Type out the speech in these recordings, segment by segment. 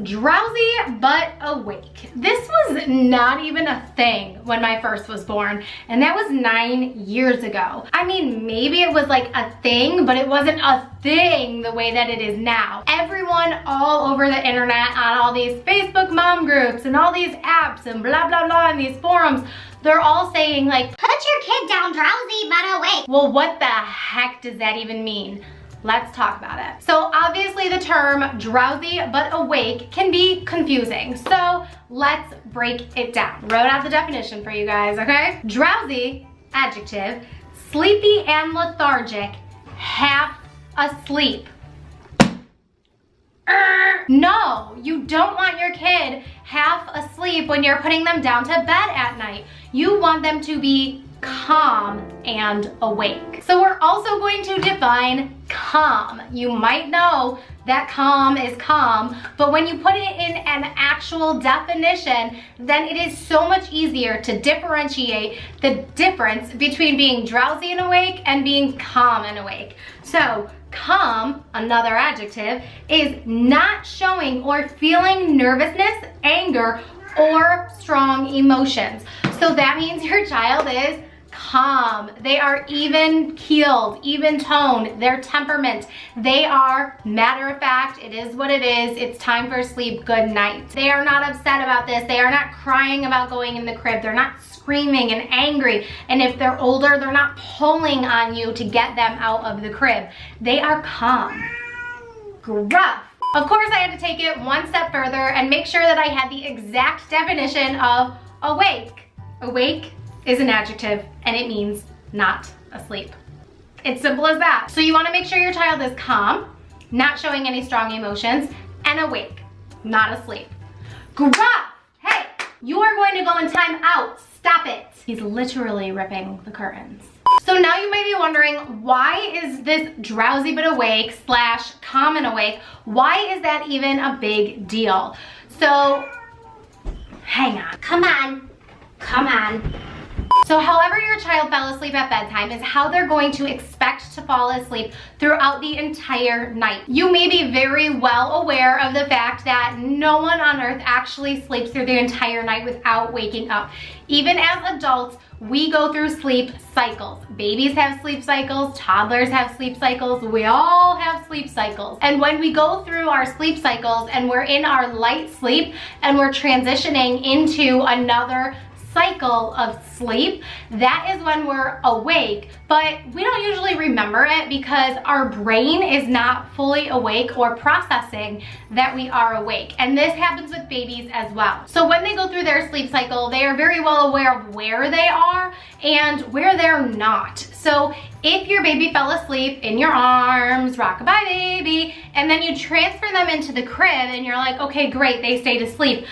Drowsy but awake. This was not even a thing when my first was born, and that was 9 years ago. I mean, maybe it was like a thing, but it wasn't a thing the way that it is now. Everyone all over the internet, on all these Facebook mom groups and all these apps and blah blah blah and these forums, they're all saying like, put your kid down drowsy but awake. Well, what the heck does that even mean? Let's talk about it. So obviously the term drowsy but awake can be confusing. So let's break it down. Wrote out the definition for you guys, okay? Drowsy, adjective, sleepy and lethargic, half asleep. No, you don't want your kid half asleep when you're putting them down to bed at night. You want them to be calm and awake. So we're also going to define calm. You might know that calm is calm, but when you put it in an actual definition, then it is so much easier to differentiate the difference between being drowsy and awake and being calm and awake. So calm, another adjective, is not showing or feeling nervousness, anger, or strong emotions. So that means your child is calm. They are even keeled, even toned, their temperament. They are matter of fact, it is what it is, it's time for sleep, good night. They are not upset about this. They are not crying about going in the crib. They're not screaming and angry. And if they're older, they're not pulling on you to get them out of the crib. They are calm. Gruff. Of course, I had to take it one step further and make sure that I had the exact definition of awake. Awake is an adjective and it means not asleep. It's simple as that. So you want to make sure your child is calm, not showing any strong emotions, and awake, not asleep. Gruff! Hey, you are going to go in time out. Stop it. He's literally ripping the curtains. So now you may be wondering, why is this drowsy but awake / calm and awake, why is that even a big deal? So hang on. Come on. Come on. So however your child fell asleep at bedtime is how they're going to expect to fall asleep throughout the entire night. You may be very well aware of the fact that no one on earth actually sleeps through the entire night without waking up. Even as adults, we go through sleep cycles. Babies have sleep cycles, toddlers have sleep cycles, we all have sleep cycles. And when we go through our sleep cycles and we're in our light sleep and we're transitioning into another cycle of sleep, that is when we're awake, but we don't usually remember it because our brain is not fully awake or processing that we are awake. And this happens with babies as well. So when they go through their sleep cycle, they are very well aware of where they are and where they're not. So if your baby fell asleep in your arms, rock-a-bye baby, and then you transfer them into the crib and you're like, okay, great, they stayed asleep.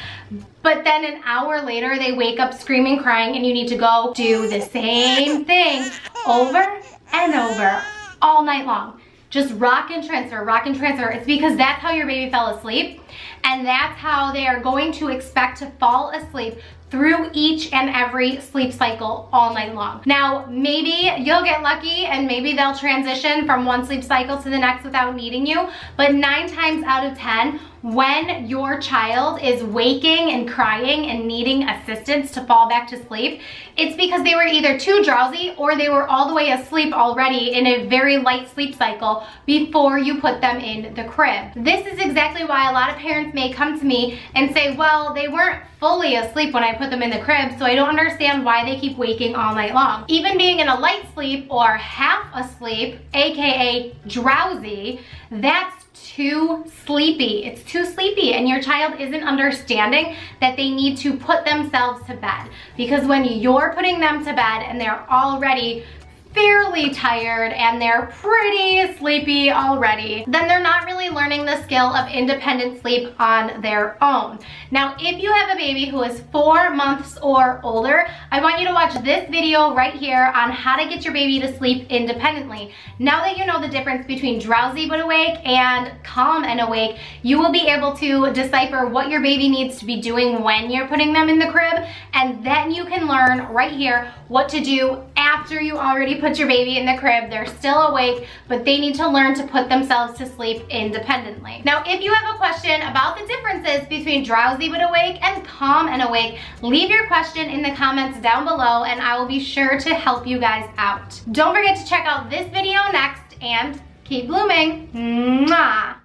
But then an hour later, they wake up screaming, crying, and you need to go do the same thing over and over all night long. Just rock and transfer, rock and transfer. It's because that's how your baby fell asleep, and that's how they are going to expect to fall asleep through each and every sleep cycle all night long. Now, maybe you'll get lucky and maybe they'll transition from one sleep cycle to the next without needing you, but 9 times out of 10, when your child is waking and crying and needing assistance to fall back to sleep, it's because they were either too drowsy or they were all the way asleep already in a very light sleep cycle before you put them in the crib. This is exactly why a lot of parents may come to me and say, well, they weren't fully asleep when I put them in the crib, so I don't understand why they keep waking all night long. Even being in a light sleep or half asleep, aka drowsy, that's too sleepy. It's too sleepy, and your child isn't understanding that they need to put themselves to bed. Because when you're putting them to bed and they're already fairly tired and they're pretty sleepy already, then they're not really learning the skill of independent sleep on their own. Now, if you have a baby who is 4 months or older, I want you to watch this video right here on how to get your baby to sleep independently. Now that you know the difference between drowsy but awake and calm and awake, you will be able to decipher what your baby needs to be doing when you're putting them in the crib, and then you can learn right here what to do after you already put put your baby in the crib, they're still awake, but they need to learn to put themselves to sleep independently. Now, if you have a question about the differences between drowsy but awake and calm and awake, leave your question in the comments down below and I will be sure to help you guys out. Don't forget to check out this video next and keep blooming. Mwah!